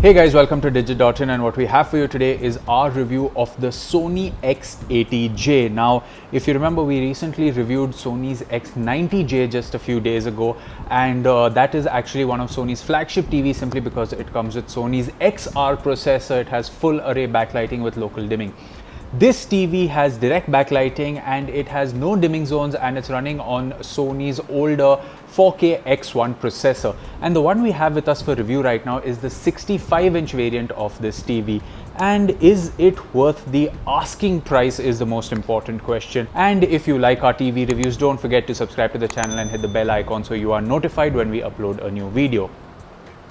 Hey guys, welcome to Digit.in, and what we have for you today is our review of the Sony X80J. Now, if you remember, we recently reviewed Sony's X90J just a few days ago, and that is actually one of Sony's flagship TVs simply because it comes with Sony's XR processor. It has full array backlighting with local dimming. This TV has direct backlighting and it has no dimming zones, and it's running on Sony's older 4K X1 processor. And the one we have with us for review right now is the 65-inch variant of this TV. And is it worth the asking price is the most important question. And if you like our TV reviews, don't forget to subscribe to the channel and hit the bell icon so you are notified when we upload a new video.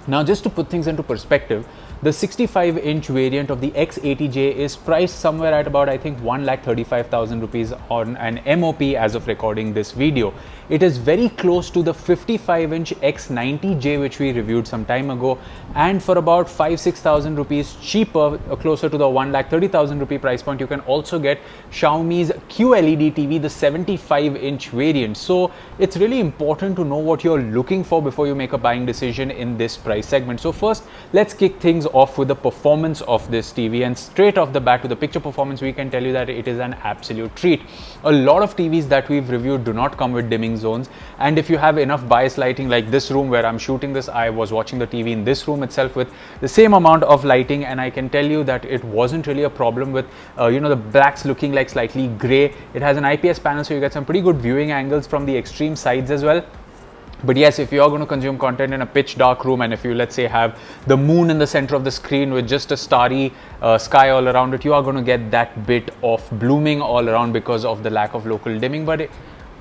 Now, just to put things into perspective, the 65-inch variant of the X80J is priced somewhere at about, I think, 1,35,000 rupees on an MOP as of recording this video. It is very close to the 55-inch X90J which we reviewed some time ago, and for about 5,000-6,000 rupees cheaper, closer to the 1,30,000 rupee price point, you can also get Xiaomi's QLED TV, the 75-inch variant. So it's really important to know what you're looking for before you make a buying decision in this price segment. So first, let's kick things off with the performance of this TV, and straight off the bat with the picture performance, we can tell you that it is an absolute treat. A lot of TVs that we've reviewed do not come with dimming zones, and if you have enough bias lighting, like this room where I'm shooting this, I was watching the TV in this room itself with the same amount of lighting, and I can tell you that it wasn't really a problem with the blacks looking like slightly gray. It has an IPS panel, so you get some pretty good viewing angles from the extreme sides as well. But yes, if you are going to consume content in a pitch dark room, and if you, let's say, have the moon in the center of the screen with just a starry sky all around it, you are going to get that bit of blooming all around because of the lack of local dimming. But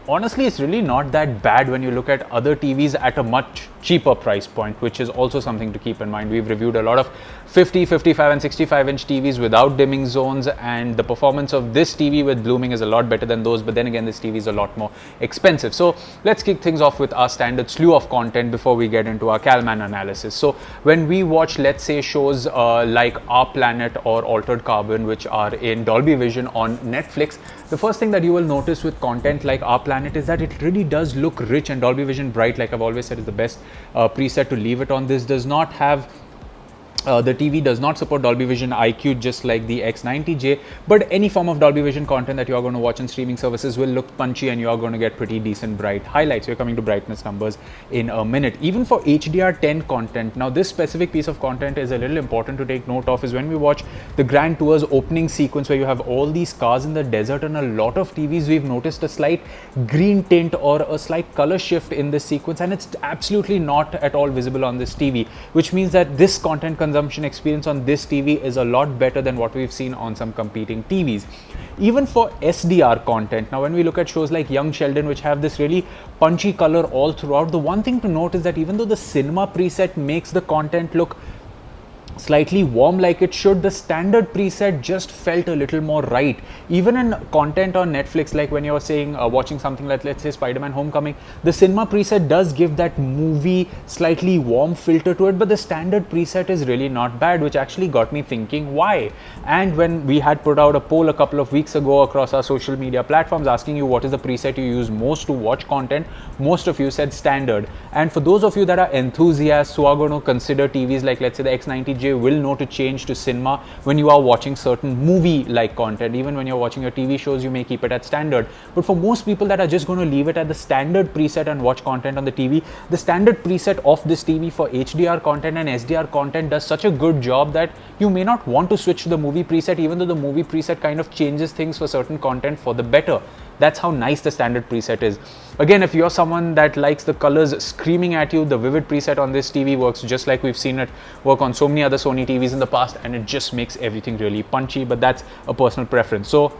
honestly, it's really not that bad when you look at other TVs at a much cheaper price point, which is also something to keep in mind. We've reviewed a lot of 50, 55 and 65-inch TVs without dimming zones, and the performance of this TV with blooming is a lot better than those, but then again, this TV is a lot more expensive. So let's kick things off with our standard slew of content before we get into our Calman analysis. So when we watch, let's say, shows like Our Planet or Altered Carbon, which are in Dolby Vision on Netflix, the first thing that you will notice with content like Our Planet is that it really does look rich, and Dolby Vision Bright, like I've always said, is the best preset to leave it on. This does not have the TV does not support Dolby Vision IQ just like the X90J, but any form of Dolby Vision content that you are going to watch on streaming services will look punchy, and you are going to get pretty decent bright highlights. We're coming to brightness numbers in a minute. Even for HDR10 content, now this specific piece of content is a little important to take note of, is when we watch the Grand Tour's opening sequence where you have all these cars in the desert, and a lot of TVs we've noticed a slight green tint or a slight color shift in this sequence, and it's absolutely not at all visible on this TV, which means that this content consumption experience on this TV is a lot better than what we've seen on some competing TVs. Even for SDR content, now when we look at shows like Young Sheldon, which have this really punchy color all throughout, the one thing to note is that even though the cinema preset makes the content look slightly warm like it should, the standard preset just felt a little more right. Even in content on Netflix, like when you're saying watching something like, let's say, Spider-Man Homecoming, the cinema preset does give that movie slightly warm filter to it, but the standard preset is really not bad, which actually got me thinking why. And when we had put out a poll a couple of weeks ago across our social media platforms asking you what is the preset you use most to watch content, most of you said standard. And for those of you that are enthusiasts who are going to consider TVs like, let's say, the X90J, will know to change to cinema when you are watching certain movie like content. Even when you're watching your TV shows, you may keep it at standard, but for most people that are just going to leave it at the standard preset and watch content on the TV, the standard preset of this TV for HDR content and SDR content does such a good job that you may not want to switch to the movie preset, even though the movie preset kind of changes things for certain content for the better. That's how nice the standard preset is. Again, if you're someone that likes the colors screaming at you, the vivid preset on this TV works just like we've seen it work on so many other Sony TVs in the past, and it just makes everything really punchy, but that's a personal preference. So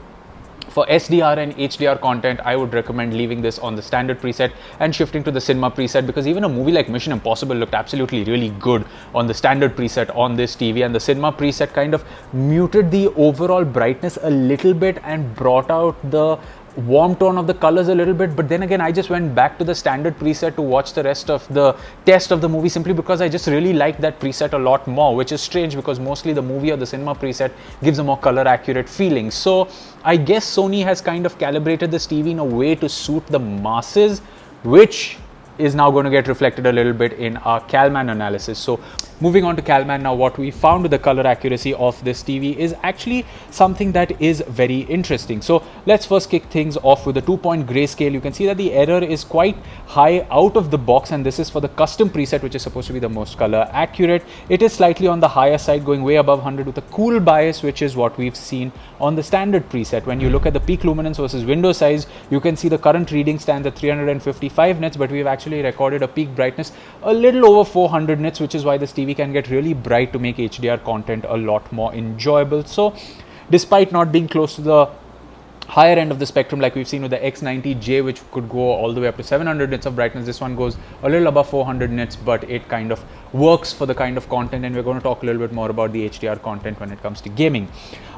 for SDR and HDR content, I would recommend leaving this on the standard preset and shifting to the cinema preset, because even a movie like Mission Impossible looked absolutely really good on the standard preset on this TV, and the cinema preset kind of muted the overall brightness a little bit and brought out the warm tone of the colors a little bit. But then again, I just went back to the standard preset to watch the rest of the test of the movie, simply because I just really like that preset a lot more, which is strange because mostly the movie or the cinema preset gives a more color accurate feeling. So I guess Sony has kind of calibrated this TV in a way to suit the masses, which is now going to get reflected a little bit in our Calman analysis. So Moving on to Calman now, what we found with the color accuracy of this TV is actually something that is very interesting. So let's first kick things off with the 2-point grayscale. You can see that the error is quite high out of the box, and this is for the custom preset, which is supposed to be the most color accurate. It is slightly on the higher side, going way above 100 with a cool bias, which is what we've seen on the standard preset. When you look at the peak luminance versus window size, you can see the current reading stands at 355 nits, but we've actually recorded a peak brightness a little over 400 nits, which is why this TV can get really bright to make HDR content a lot more enjoyable. So despite not being close to the higher end of the spectrum like we've seen with the X90J, which could go all the way up to 700 nits of brightness, this one goes a little above 400 nits, but it kind of works for the kind of content, and we're going to talk a little bit more about the HDR content when it comes to gaming.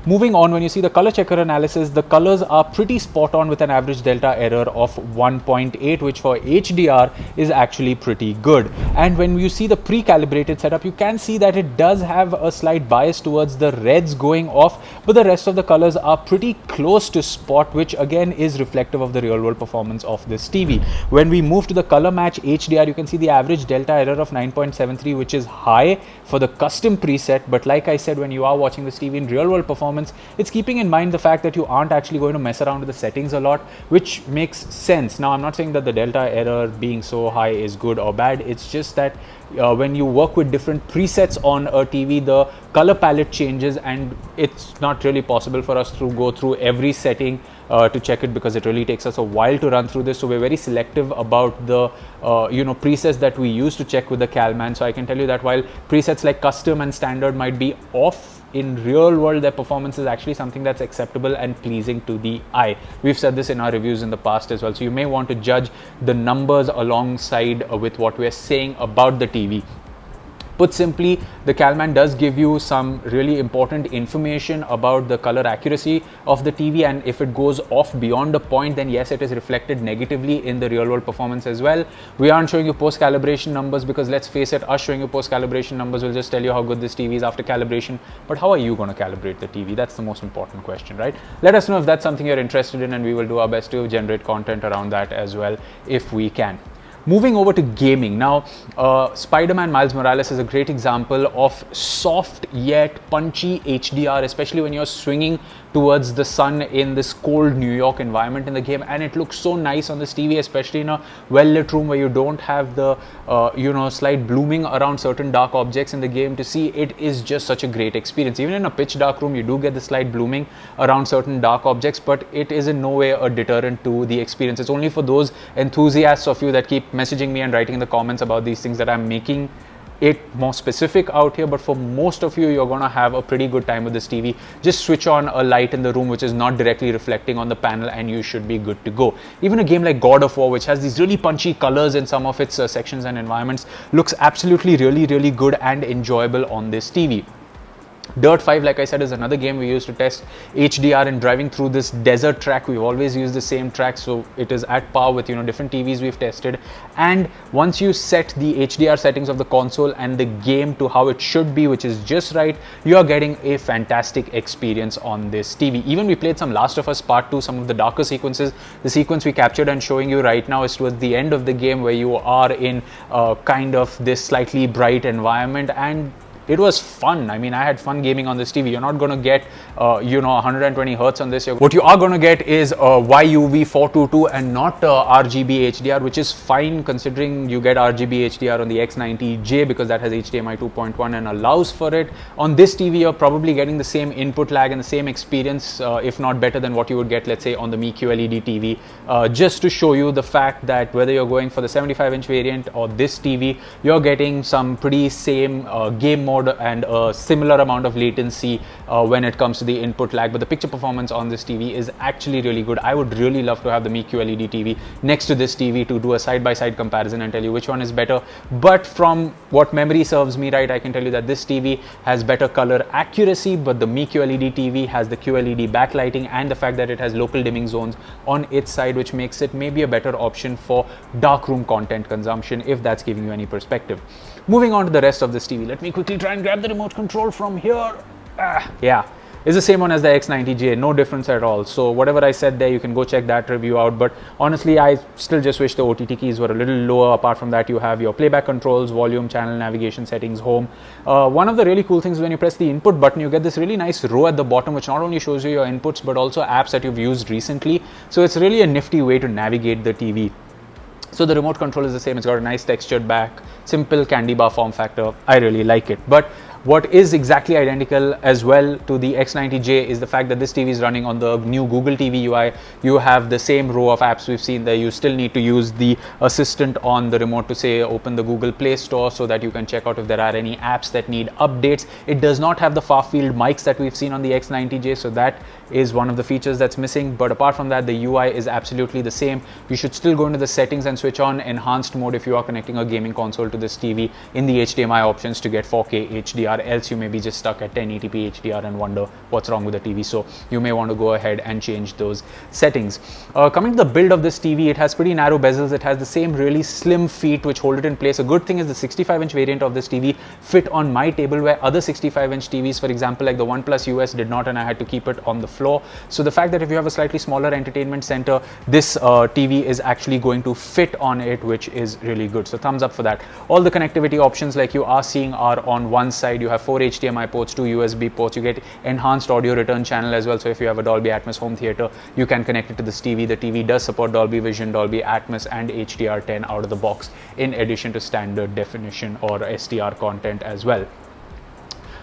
Moving on, when you see the color checker analysis, the colors are pretty spot on with an average delta error of 1.8, which for HDR is actually pretty good. And when you see the pre-calibrated setup, you can see that it does have a slight bias towards the reds going off, but the rest of the colors are pretty close to spot, which again is reflective of the real world performance of this TV. When we move to the color match HDR, you can see the average delta error of 9.73, which is high for the custom preset, but like I said, when you are watching this TV in real world performance, it's keeping in mind the fact that you aren't actually going to mess around with the settings a lot, which makes sense. Now, I'm not saying that the delta error being so high is good or bad. It's just that when you work with different presets on a TV, the color palette changes, and it's not really possible for us to go through every setting to check it, because it really takes us a while to run through this. So we're very selective about the presets that we use to check with the Calman. So I can tell you that while presets like custom and standard might be off, in real world their performance is actually something that's acceptable and pleasing to the eye. We've said this in our reviews in the past as well, so you may want to judge the numbers alongside with what we're saying about the TV. Put simply, the Calman does give you some really important information about the color accuracy of the TV, and if it goes off beyond a point, then yes, it is reflected negatively in the real world performance as well. We aren't showing you post calibration numbers because, let's face it, us showing you post calibration numbers will just tell you how good this TV is after calibration, but how are you going to calibrate the TV? That's the most important question, right? Let us know if that's something you're interested in, and we will do our best to generate content around that as well if we can. Moving over to gaming now, Spider-Man Miles Morales is a great example of soft yet punchy HDR, especially when you're swinging towards the sun in this cold New York environment in the game, and it looks so nice on this TV, especially in a well-lit room where you don't have the slight blooming around certain dark objects in the game. To see it is just such a great experience. Even in a pitch dark room, you do get the slight blooming around certain dark objects, but it is in no way a deterrent to the experience. It's only for those enthusiasts of you that keep messaging me and writing in the comments about these things that I'm making it more specific out here, but for most of you, you're going to have a pretty good time with this TV. Just switch on a light in the room which is not directly reflecting on the panel, and you should be good to go. Even a game like God of War, which has these really punchy colors in some of its sections and environments, looks absolutely really good and enjoyable on this TV. Dirt 5, like I said, is another game we used to test HDR and driving through this desert track. We've always used the same track, so it is at par with different TVs we've tested. And once you set the HDR settings of the console and the game to how it should be, which is just right, you're getting a fantastic experience on this TV. Even we played some Last of Us Part 2, some of the darker sequences. The sequence we captured and showing you right now is towards the end of the game, where you are in kind of this slightly bright environment, and it was fun. I mean, I had fun gaming on this TV. You're not going to get 120 hertz on this. What you are going to get is YUV 422 and not RGB HDR, which is fine considering you get RGB HDR on the X90J because that has HDMI 2.1 and allows for it. On this TV, you're probably getting the same input lag and the same experience, if not better than what you would get, let's say, on the Mi QLED TV. Just to show you the fact that whether you're going for the 75-inch variant or this TV, you're getting some pretty same game mode and a similar amount of latency when it comes to the input lag, but the picture performance on this TV is actually really good. I would really love to have the Mi QLED TV next to this TV to do a side-by-side comparison and tell you which one is better, but from what memory serves me right, I can tell you that this TV has better color accuracy, but the Mi QLED TV has the QLED backlighting and the fact that it has local dimming zones on its side, which makes it maybe a better option for darkroom content consumption, if that's giving you any perspective. Moving on to the rest of this TV, let me quickly try and grab the remote control from here. Yeah, is the same one as the X90J, no difference at all. So whatever I said there, you can go check that review out. But honestly, I still just wish the OTT keys were a little lower. Apart from that, you have your playback controls, volume, channel, navigation settings, home. One of the really cool things is when you press the input button, you get this really nice row at the bottom, which not only shows you your inputs, but also apps that you've used recently. So it's really a nifty way to navigate the TV. So the remote control is the same. It's got a nice textured back, simple candy bar form factor. I really like it. But what is exactly identical as well to the X90J is the fact that this TV is running on the new Google TV UI. You have the same row of apps we've seen there. You still need to use the assistant on the remote to say open the Google Play Store so that you can check out if there are any apps that need updates. It does not have the far field mics that we've seen on the X90J, so that is one of the features that's missing. But apart from that, the UI is absolutely the same. You should still go into the settings and switch on enhanced mode if you are connecting a gaming console to this TV in the HDMI options to get 4K HDR. Else you may be just stuck at 1080p HDR and wonder what's wrong with the TV. So you may want to go ahead and change those settings. Coming to the build of this TV, it has pretty narrow bezels. It has the same really slim feet which hold it in place. A good thing is the 65-inch variant of this TV fit on my table, where other 65-inch TVs, for example like the OnePlus US, did not, and I had to keep it on the floor. So the fact that if you have a slightly smaller entertainment center, this TV is actually going to fit on it, which is really good. So thumbs up for that. All the connectivity options like you are seeing are on one side. You have 4 HDMI ports, 2 USB ports. You get enhanced audio return channel as well. So if you have a Dolby Atmos home theater, you can connect it to this TV. The TV does support Dolby Vision, Dolby Atmos and HDR10 out of the box, in addition to standard definition or SDR content as well.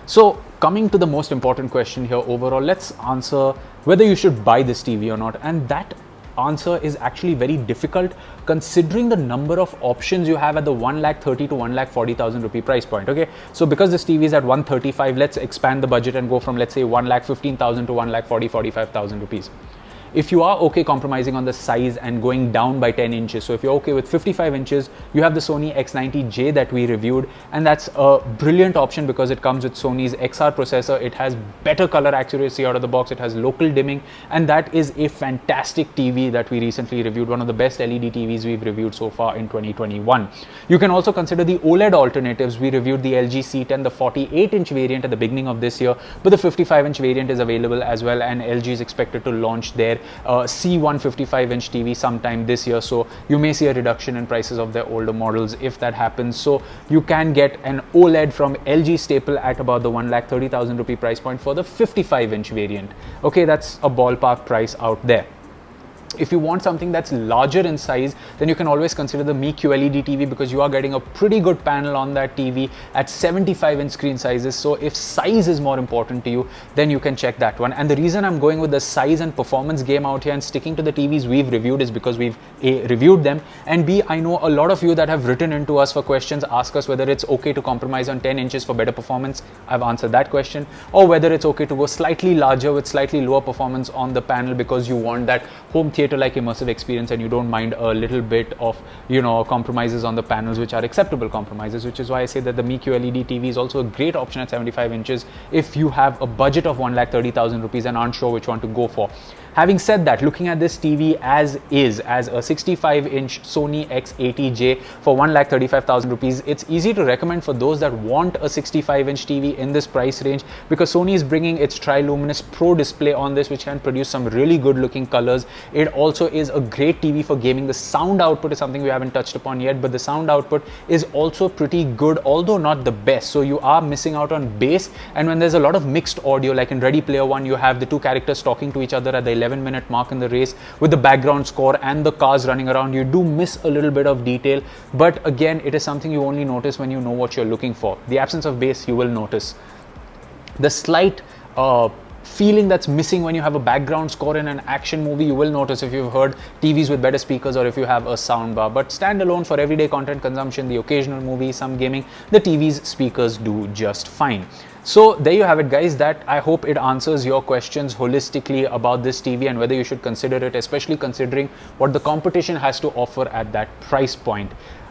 So coming to the most important question here overall, let's answer whether you should buy this TV or not. And that answer is actually very difficult considering the number of options you have at the 1,30,000 to 1,40,000 rupee price point. Okay, so because this TV is at 135, let's expand the budget and go from, let's say, 1,15,000 to 1,45,000 rupees. If you are okay compromising on the size and going down by 10 inches, so if you're okay with 55 inches, you have the Sony X90J that we reviewed, and that's a brilliant option because it comes with Sony's XR processor. It has better color accuracy out of the box, it has local dimming, and that is a fantastic TV that we recently reviewed, one of the best LED TVs we've reviewed so far in 2021. You can also consider the OLED alternatives. We reviewed the LG C10, the 48-inch variant at the beginning of this year, but the 55-inch variant is available as well, and LG is expected to launch their C155-inch TV sometime this year, so you may see a reduction in prices of their older models if that happens. So you can get an OLED from LG staple at about the 1,30,000 rupee price point for the 55-inch variant. Okay, that's a ballpark price out there. If you want something that's larger in size, then you can always consider the Mi QLED TV because you are getting a pretty good panel on that TV at 75-inch screen sizes. So if size is more important to you, then you can check that one. And the reason I'm going with the size and performance game out here and sticking to the TVs we've reviewed is because we've A, reviewed them, and B, I know a lot of you that have written into us for questions, ask us whether it's okay to compromise on 10 inches for better performance. I've answered that question. Or whether it's okay to go slightly larger with slightly lower performance on the panel because you want that home theater like immersive experience and you don't mind a little bit of, you know, compromises on the panels which are acceptable compromises, which is why I say that the Mi QLED TV is also a great option at 75 inches if you have a budget of 1,30,000 rupees and aren't sure which one to go for. Having said that, looking at this TV as is, as a 65-inch Sony X80J for 1,35,000 rupees, it's easy to recommend for those that want a 65-inch TV in this price range because Sony is bringing its Triluminos Pro display on this, which can produce some really good looking colors. It also is a great TV for gaming. The sound output is something we haven't touched upon yet, but the sound output is also pretty good, although not the best. So you are missing out on bass, and when there's a lot of mixed audio, like in Ready Player One, you have the two characters talking to each other at the 11-minute mark in the race with the background score and the cars running around. You do miss a little bit of detail, but again, it is something you only notice when you know what you're looking for. The absence of bass you will notice. The slight feeling that's missing when you have a background score in an action movie, you will notice if you've heard TVs with better speakers or if you have a sound bar. But standalone for everyday content consumption, the occasional movie, some gaming, the TV's speakers do just fine. So there you have it, guys. That I hope it answers your questions holistically about this TV and whether you should consider it, especially considering what the competition has to offer at that price point.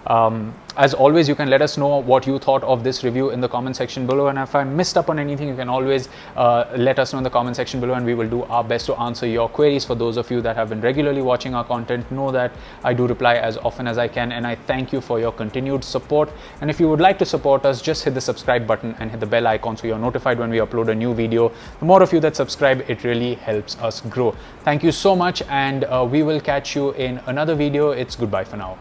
As always, you can let us know what you thought of this review in the comment section below, and if I missed up on anything, you can always let us know in the comment section below, and we will do our best to answer your queries. For those of you that have been regularly watching our content, know that I do reply as often as I can, and I thank you for your continued support. And if you would like to support us, just hit the subscribe button and hit the bell icon so you're notified when we upload a new video. The more of you that subscribe, it really helps us grow. Thank you so much, and we will catch you in another video. It's goodbye for now.